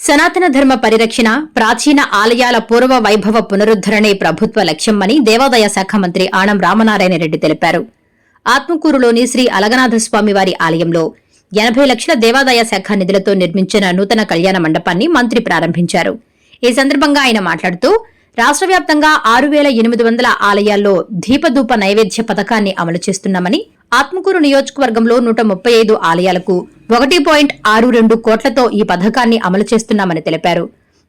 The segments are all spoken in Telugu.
సనాతన ధర్మ పరిరక్షణ, ప్రాచీన ఆలయాల పూర్వ వైభవ పునరుద్దరణే ప్రభుత్వ లక్ష్యమని దేవాదాయ శాఖ మంత్రి ఆనం రామనారాయణ రెడ్డి తెలిపారు. ఆత్మకూరులోని శ్రీ అలగనాథస్వామి వారి ఆలయంలో 80 లక్షల దేవాదాయ శాఖ నిధులతో నిర్మించిన నూతన కళ్యాణ మండపాన్ని మంత్రి ప్రారంభించారు. ఈ సందర్భంగా ఆయన మాట్లాడుతూ రాష్ట్ర వ్యాప్తంగా 6800 ఆలయాల్లో దీపధూప నైవేద్య పథకాన్ని అమలు చేస్తున్నామని, ఆత్మకూరు నియోజకవర్గంలో 135 ఆలయాలకు 1.62 కోట్లతో ఈ పథకాన్ని అమలు చేస్తున్నామని తెలిపారు.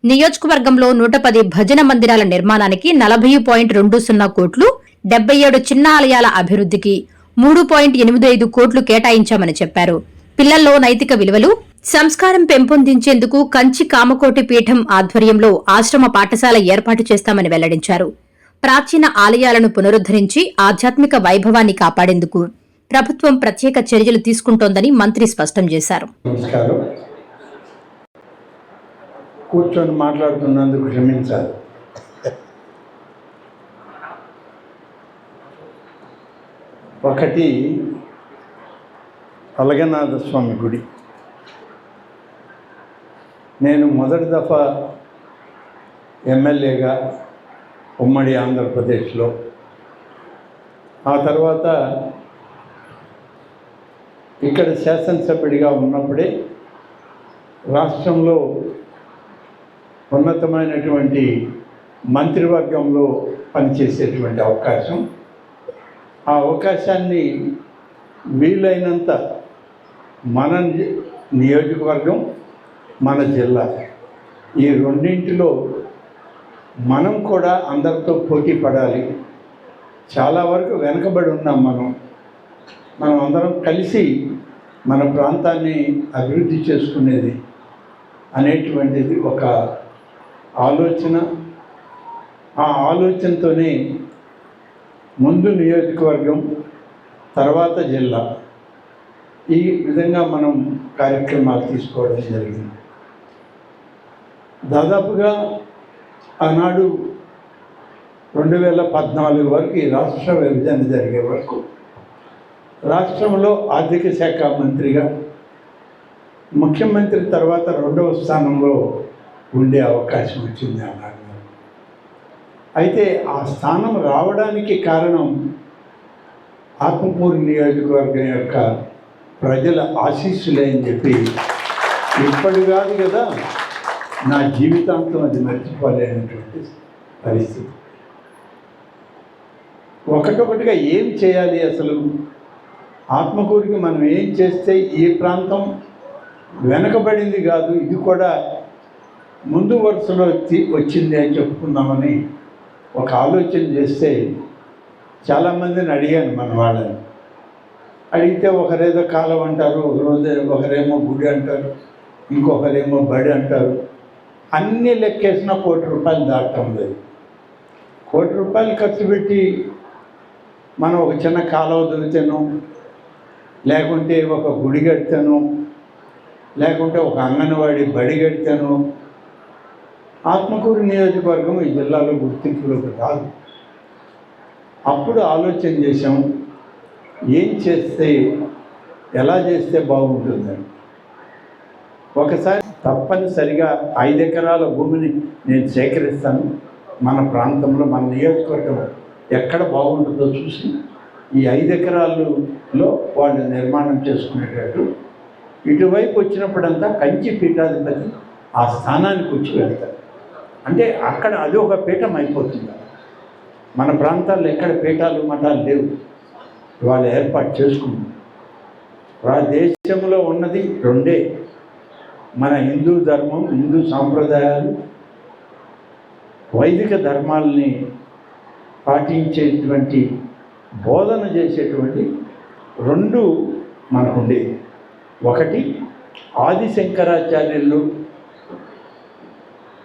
నియోజకవర్గంలో 110 భజన మందిరాల నిర్మాణానికి 40.20 కోట్లు, 77 చిన్న ఆలయాల అభివృద్ధికి 3.85 కోట్లు కేటాయించామని చెప్పారు. పిల్లల్లో నైతిక విలువలు, సంస్కారం పెంపొందించేందుకు కంచి కామకోటి పీఠం ఆధ్వర్యంలో ఆశ్రమ పాఠశాల ఏర్పాటు చేస్తామని వెల్లడించారు. ప్రాచీన ఆలయాలను పునరుద్దరించి ఆధ్యాత్మిక వైభవాన్ని కాపాడేందుకు ప్రభుత్వం ప్రత్యేక చర్యలు తీసుకుంటోందని మంత్రి స్పష్టం చేశారు. నమస్కారం. కూర్చొని మాట్లాడుతున్నందుకు క్షమించాలి. ఒకటి అలగనాథ స్వామి గుడి. నేను మొదటి దఫా ఎమ్మెల్యేగా ఉమ్మడి ఆంధ్రప్రదేశ్లో, ఆ తర్వాత ఇక్కడ శాసనసభ్యుడిగా ఉన్నప్పుడే రాష్ట్రంలో ఉన్నతమైనటువంటి మంత్రివర్గంలో పనిచేసేటువంటి అవకాశం, ఆ అవకాశాన్ని వీలైనంత మన నియోజకవర్గం, మన జిల్లా, ఈ రెండింటిలో మనం కూడా అందరితో పోటీ పడాలి. చాలా వరకు వెనకబడి ఉన్నాం. మనం అందరం కలిసి మన ప్రాంతాన్ని అభివృద్ధి చేసుకునేది అనేటువంటిది ఒక ఆలోచన. ఆ ఆలోచనతోనే ముందు నియోజకవర్గం, తర్వాత జిల్లా, ఈ విధంగా మనం కార్యక్రమాలు తీసుకోవడం జరిగింది. దాదాపుగా ఆనాడు 2014 వరకు ఈ రాష్ట్ర విభజన జరిగే వరకు రాష్ట్రంలో ఆర్థిక శాఖ మంత్రిగా, ముఖ్యమంత్రి తర్వాత 2వ స్థానంలో ఉండే అవకాశం వచ్చింది అన్నాడు. అయితే ఆ స్థానం రావడానికి కారణం ఆత్మకూరు నియోజకవర్గం యొక్క ప్రజల ఆశీస్సులే అని చెప్పి ఇప్పటి కాదు కదా, నా జీవితాంతం అది మర్చిపోలేనటువంటి పరిస్థితి. ఒకటొకటిగా ఏం చేయాలి, అసలు ఆత్మకూరుకి మనం ఏం చేస్తే ఈ ప్రాంతం వెనకబడింది కాదు, ఇది కూడా ముందు వరుసలో వచ్చింది అని చెప్పుకుందామని ఒక ఆలోచన చేస్తే చాలామందిని అడిగాను. మన వాళ్ళని అడిగితే ఒకరేదో కాలం అంటారు, ఒకరేమో గుడి అంటారు, ఇంకొకరేమో బడి అంటారు. అన్నీ లెక్కేసినా ₹1 కోటి దాటం లేదు. ₹1 కోటి ఖర్చు పెట్టి మనం ఒక చిన్న కాలువ దొరికితేనో, లేకుంటే ఒక గుడి కడితేనో, లేకుంటే ఒక అంగన్వాడీ బడి కడితేనో ఆత్మకూరు నియోజకవర్గం ఈ జిల్లాలో గుర్తింపులోకి రాదు. అప్పుడు ఆలోచన చేసాం, ఏం చేస్తే, ఎలా చేస్తే బాగుంటుందని. ఒకసారి తప్పనిసరిగా 5 ఎకరాల భూమిని నేను సేకరిస్తాను, మన ప్రాంతంలో, మన నియోజకవర్గం ఎక్కడ బాగుంటుందో చూసి ఈ 5 ఎకరాలలో వాళ్ళు నిర్మాణం చేసుకునేటట్టు, ఇటువైపు వచ్చినప్పుడంతా కంచి పీఠాధిపతి ఆ స్థానానికి వచ్చి వెళ్తారు. అంటే అక్కడ అది ఒక పీఠం అయిపోతుంది. మన ప్రాంతాల్లో ఎక్కడ పీఠాలు మఠాలు లేవు, వాళ్ళు ఏర్పాటు చేసుకున్నారు. దేశంలో ఉన్నది 2, మన హిందూ ధర్మం, హిందూ సాంప్రదాయాలు, వైదిక ధర్మాలని పాటించేటువంటి, బోధన చేసేటువంటి 2 మనకు ఉండేది. ఒకటి ఆది శంకరాచార్యులు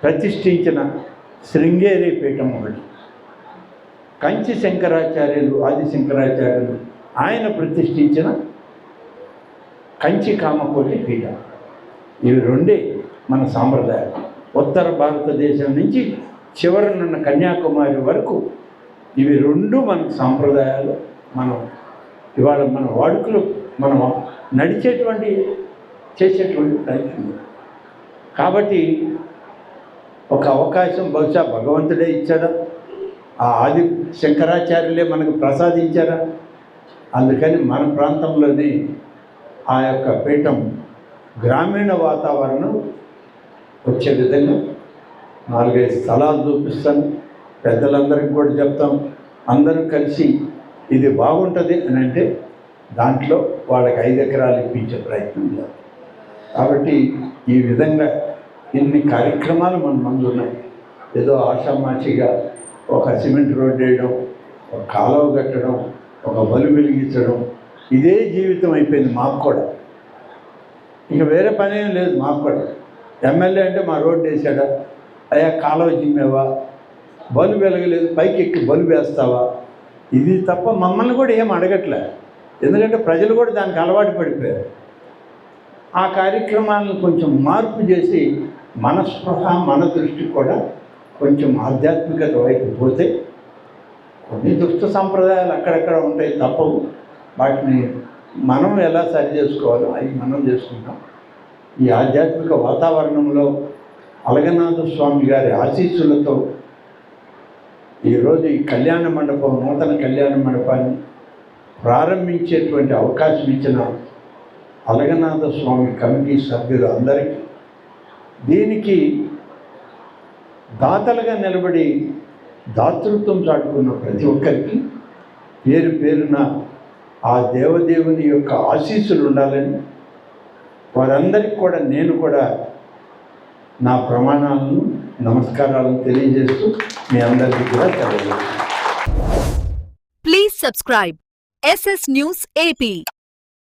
ప్రతిష్ఠించిన శృంగేరి పీఠం ఒకటి, కంచి శంకరాచార్యులు, ఆది శంకరాచార్యులు ఆయన ప్రతిష్ఠించిన కంచి కామకోటి పీఠం. ఇవి 2 మన సాంప్రదాయాలు. ఉత్తర భారతదేశం నుంచి చివరనున్న కన్యాకుమారి వరకు ఇవి 2 మన సాంప్రదాయాలు. మనం ఇవాళ మన వాడుకలు మనం నడిచేటువంటి చేసేటువంటి ప్రయత్నం. కాబట్టి ఒక అవకాశం బహుశా భగవంతుడే ఇచ్చాడా, ఆ ఆది శంకరాచార్యులే మనకు ప్రసాదించారా? అందుకని మన ప్రాంతంలోనే ఆ యొక్క పీఠం గ్రామీణ వాతావరణం వచ్చే విధంగా 4-5 స్థలాలు చూపిస్తాను, పెద్దలందరికీ కూడా చెప్తాం. అందరూ కలిసి ఇది బాగుంటుంది అని అంటే దాంట్లో వాళ్ళకి 5 ఎకరాలు ఇప్పించే ప్రయత్నం చేయాలి. కాబట్టి ఈ విధంగా ఇన్ని కార్యక్రమాలు మన ముందు ఉన్నాయి. ఏదో ఆషామాషిగా ఒక సిమెంట్ రోడ్డు వేయడం, ఒక కాలువ కట్టడం, ఒక బలు వెలిగించడం, ఇదే జీవితం అయిపోయింది మాకు కూడా. ఇక వేరే పని ఏం లేదు మాకు కూడా. ఎమ్మెల్యే అంటే మా రోడ్డు వేసాడా, అయ్యా కాలువ చిమ్మేవా, బల్బు వెలగలేదు పైకి ఎక్కి బల్బు వేస్తావా, ఇది తప్ప మమ్మల్ని కూడా ఏం అడగట్లే. ఎందుకంటే ప్రజలు కూడా దానికి అలవాటు పడిపోయారు. ఆ కార్యక్రమాలను కొంచెం మార్పు చేసి మన స్పృహ, మన దృష్టి కూడా కొంచెం ఆధ్యాత్మికత వైపు పోతే, కొన్ని దుష్ట సంప్రదాయాలు అక్కడక్కడ ఉంటాయి, తప్పవు. వాటిని మనం ఎలా సరి చేసుకోవాలో అవి మనం చేసుకుంటాం. ఈ ఆధ్యాత్మిక వాతావరణంలో అలగనాథ స్వామి గారి ఆశీస్సులతో ఈరోజు ఈ కళ్యాణ మండపం, నూతన కళ్యాణ మండపాన్ని ప్రారంభించేటువంటి అవకాశం ఇచ్చిన అలగనాథ స్వామి కమిటీ సభ్యులు అందరికీ, దీనికి దాతలుగా నిలబడి దాతృత్వం చాటుకున్న ప్రతి ఒక్కరికి పేరు పేరున ఆ దేవదేవుని యొక్క ఆశీస్సులు ఉండాలని వారందరికీ కూడా నేను కూడా నా ప్రమాణాలను, నమస్కారాలను తెలియజేస్తూ మీ అందరికీ కూడా తెలియజేస్తాను. Please subscribe SS News AP.